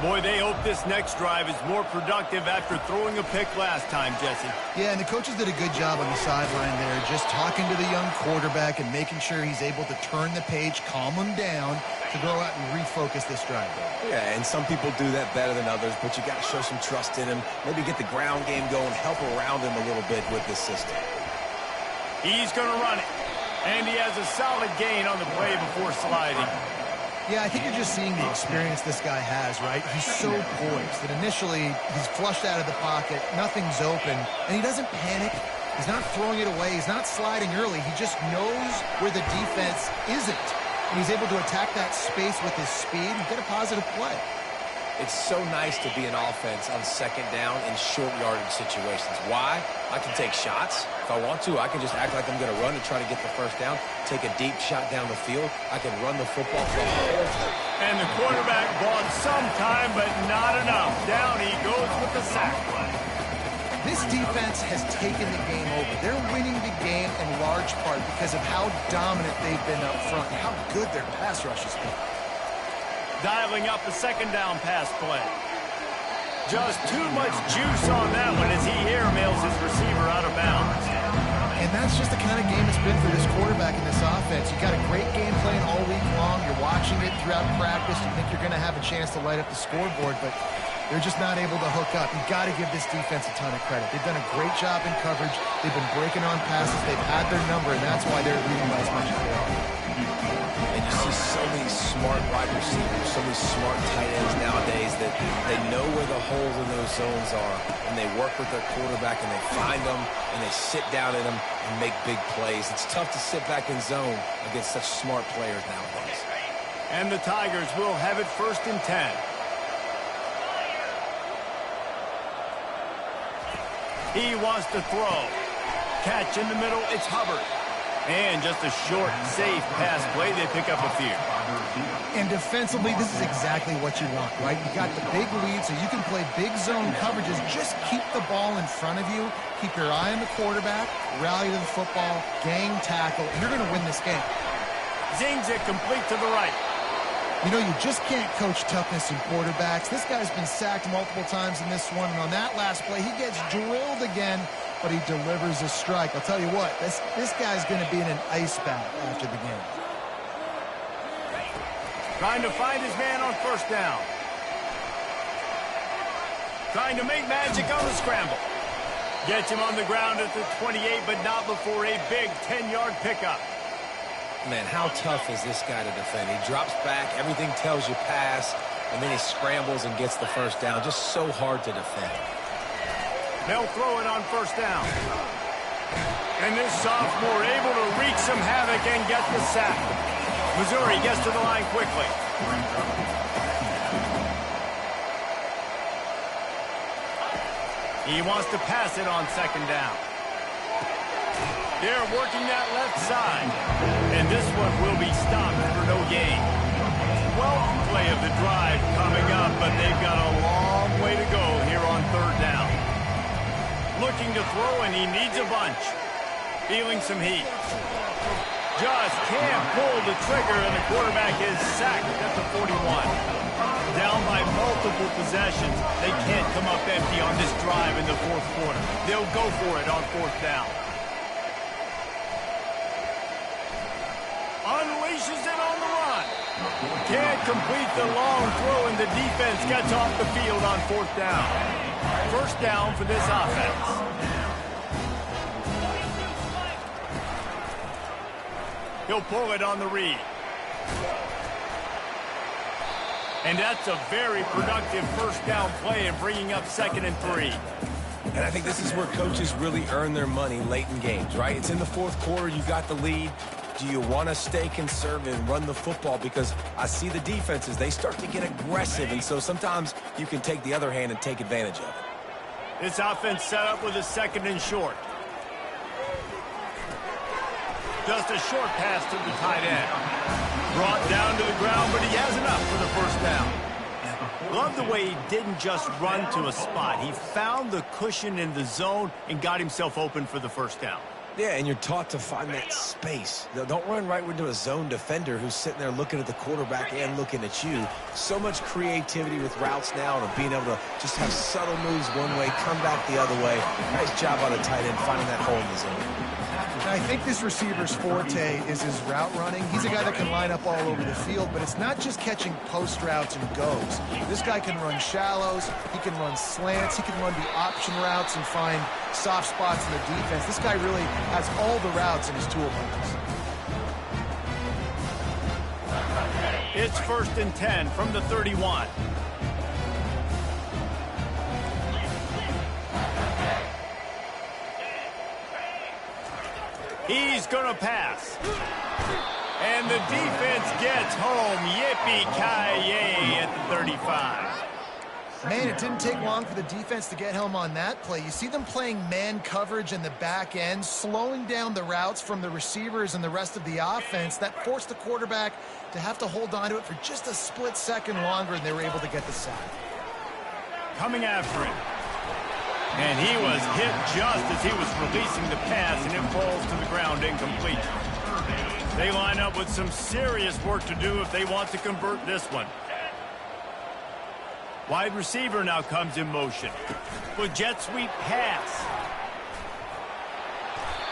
Boy, they hope this next drive is more productive after throwing a pick last time, Jesse. Yeah, and the coaches did a good job on the sideline there, just talking to the young quarterback and making sure he's able to turn the page, calm him down to go out and refocus this drive. Yeah, and some people do that better than others, but you got to show some trust in him, maybe get the ground game going, help around him a little bit with this system. He's going to run it, and he has a solid gain on the play before sliding. Yeah, I think you're just seeing the experience this guy has, right? He's so poised that initially he's flushed out of the pocket, nothing's open, and he doesn't panic. He's not throwing it away. He's not sliding early. He just knows where the defense isn't. And he's able to attack that space with his speed and get a positive play. It's so nice to be an offense on second down in short yardage situations. Why? I can take shots. If I want to, I can just act like I'm going to run and try to get the first down, take a deep shot down the field. I can run the football. And the quarterback bought some time, but not enough. Down he goes with the sack. This defense has taken the game over. They're winning the game in large part because of how dominant they've been up front and how good their pass rush has been. Dialing up a second down pass play. Just too much juice on that one as he airmails his receiver out of bounds. And that's just the kind of game it's been for this quarterback in this offense. You got a great game plan all week long. You're watching it throughout practice. You think you're going to have a chance to light up the scoreboard, but they're just not able to hook up. You've got to give this defense a ton of credit. They've done a great job in coverage. They've been breaking on passes. They've had their number, and that's why they're leading by as much as they are. And you see so many smart wide receivers, so many smart tight ends nowadays that they know where the holes in those zones are, and they work with their quarterback, and they find them, and they sit down in them and make big plays. It's tough to sit back in zone against such smart players nowadays. And the Tigers will have it 1st and 10. He wants to throw. Catch in the middle, it's Hubbard. And just a short, safe pass play. They pick up a few. And defensively, this is exactly what you want, right? You got the big lead, so you can play big zone coverages. Just keep the ball in front of you. Keep your eye on the quarterback. Rally to the football. Gang tackle. And you're going to win this game. Zings it complete to the right. You know, you just can't coach toughness in quarterbacks. This guy's been sacked multiple times in this one, and on that last play, he gets drilled again, but he delivers a strike. I'll tell you what, this guy's going to be in an ice bath after the game. Trying to find his man on 1st down. Trying to make magic on the scramble. Gets him on the ground at the 28, but not before a big 10-yard pickup. Man, how tough is this guy to defend? He drops back, everything tells you pass, and then he scrambles and gets the 1st down. Just so hard to defend. They'll throw it on 1st down. And this sophomore able to wreak some havoc and get the sack. Missouri gets to the line quickly. He wants to pass it on 2nd down. They're working that left side. And this one will be stopped for no gain. 12th play of the drive coming up, but they've got a long way to go here on 3rd down. Looking to throw, and he needs a bunch. Feeling some heat. Just can't pull the trigger, and the quarterback is sacked at the 41. Down by multiple possessions. They can't come up empty on this drive in the 4th quarter. They'll go for it on 4th down. Unleashes it on the run. Can't complete the long throw, and the defense gets off the field on 4th down. 1st down for this offense. He'll pull it on the read. And that's a very productive 1st down play and bringing up 2nd and 3. And I think this is where coaches really earn their money late in games, right? It's in the 4th quarter. You got the lead. Do you want to stay conservative and run the football? Because I see the defenses, they start to get aggressive, and so sometimes you can take the other hand and take advantage of it. This offense set up with a 2nd and short. Just a short pass to the tight end. Brought down to the ground, but he has enough for the first down. Love the way he didn't just run to a spot. He found the cushion in the zone and got himself open for the first down. Yeah, and you're taught to find that space. Don't run right into a zone defender who's sitting there looking at the quarterback and looking at you. So much creativity with routes now and being able to just have subtle moves one way, come back the other way. Nice job on the tight end finding that hole in the zone. I think this receiver's forte is his route running. He's a guy that can line up all over the field, but it's not just catching post routes and goes. This guy can run shallows, he can run slants, he can run the option routes and find soft spots in the defense. This guy really has all the routes in his toolbox. It's 1st and 10 from the 31. He's going to pass. And the defense gets home. Yippee-ki-yay at the 35. Man, it didn't take long for the defense to get home on that play. You see them playing man coverage in the back end, slowing down the routes from the receivers and the rest of the offense. That forced the quarterback to have to hold on to it for just a split second longer, and they were able to get the sack. Coming after him. And he was hit just as he was releasing the pass, and it falls to the ground incomplete. They line up with some serious work to do if they want to convert this one. Wide receiver now comes in motion with jet sweep pass.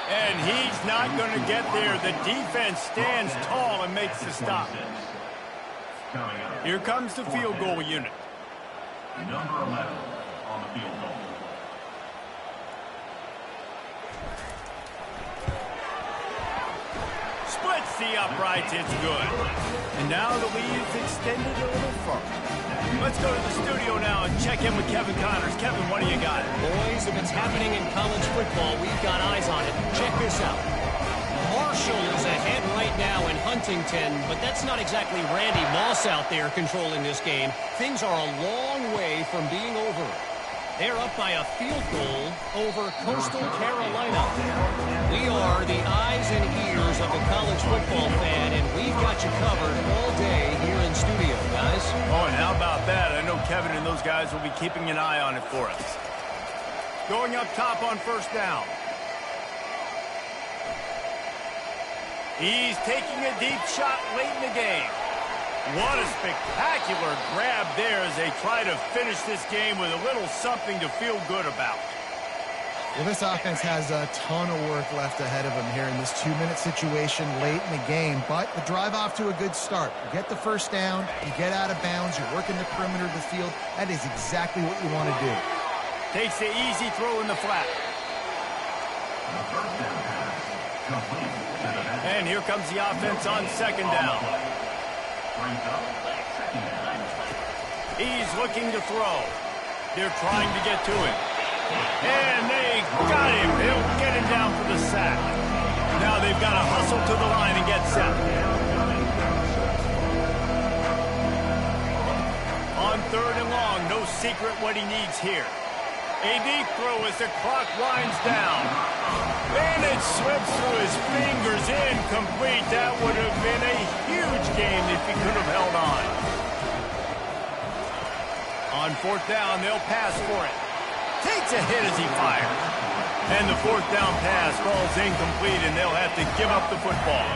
And he's not going to get there. The defense stands tall and makes the stop. Here comes the field goal unit. Number 11 on the field goal. Splits the uprights, it's good. And now the lead's extended a little further. Let's go to the studio now and check in with Kevin Connors. Kevin, what do you got? Boys, if it's happening in college football, we've got eyes on it. Check this out. Marshall is ahead right now in Huntington, but that's not exactly Randy Moss out there controlling this game. Things are a long way from being over. They're up by a field goal over Coastal Carolina. We are the eyes and ears of the college football fan, and we've got you covered all day here in studio, guys. Oh, and how about that? I know Kevin and those guys will be keeping an eye on it for us. Going up top on first down. He's taking a deep shot late in the game. What a spectacular grab there as they try to finish this game with a little something to feel good about. Well, this offense has a ton of work left ahead of them here in this 2-minute situation late in the game, but the drive off to a good start. You get the first down, you get out of bounds, you're working the perimeter of the field. That is exactly what you want to do. Takes the easy throw in the flat. And here comes the offense on second down. He's looking to throw. They're trying to get to him. And they got him. They'll get him down for the sack. Now they've got to hustle to the line and get set. On third and long, no secret what he needs here. A deep throw as the clock winds down. And it slips through his fingers, incomplete. That would have been a huge game if he could have held on. On fourth down, they'll pass for it. Takes a hit as he fires. And the fourth down pass falls incomplete, and they'll have to give up the football.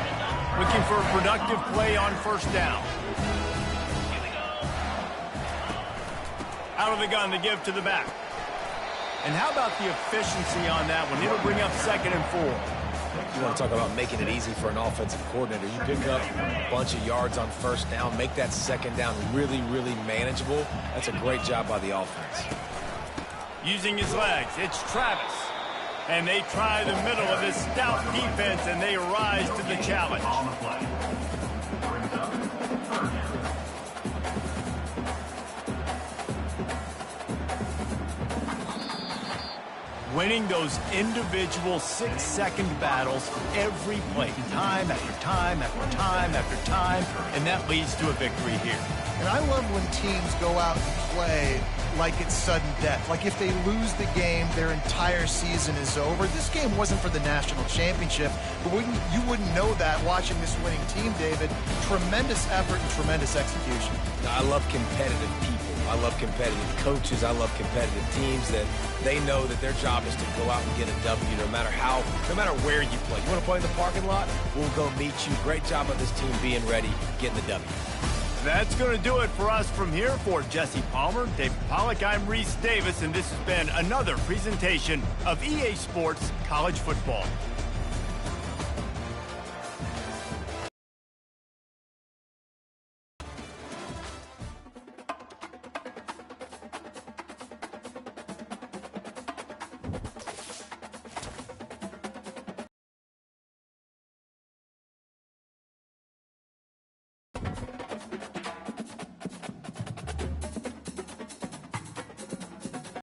Looking for a productive play on first down. Out of the gun to give to the back. And how about the efficiency on that one? It'll bring up 2nd and 4. You want to talk about making it easy for an offensive coordinator. You pick up a bunch of yards on first down, make that second down really, really manageable. That's a great job by the offense. Using his legs, it's Travis. And they try the middle of his stout defense, and they rise to the challenge. Winning those individual 6-second battles every play, time after time after time after time, and that leads to a victory here. And I love when teams go out and play like it's sudden death. Like if they lose the game, their entire season is over. This game wasn't for the national championship, but you wouldn't know that watching this winning team, David. Tremendous effort and tremendous execution. I love competitive people. I love competitive coaches. I love competitive teams that they know that their job is to go out and get a W no matter where you play. You want to play in the parking lot? We'll go meet you. Great job of this team being ready, getting the W. That's going to do it for us from here. For Jesse Palmer, David Pollack, I'm Reese Davis, and this has been another presentation of EA Sports College Football.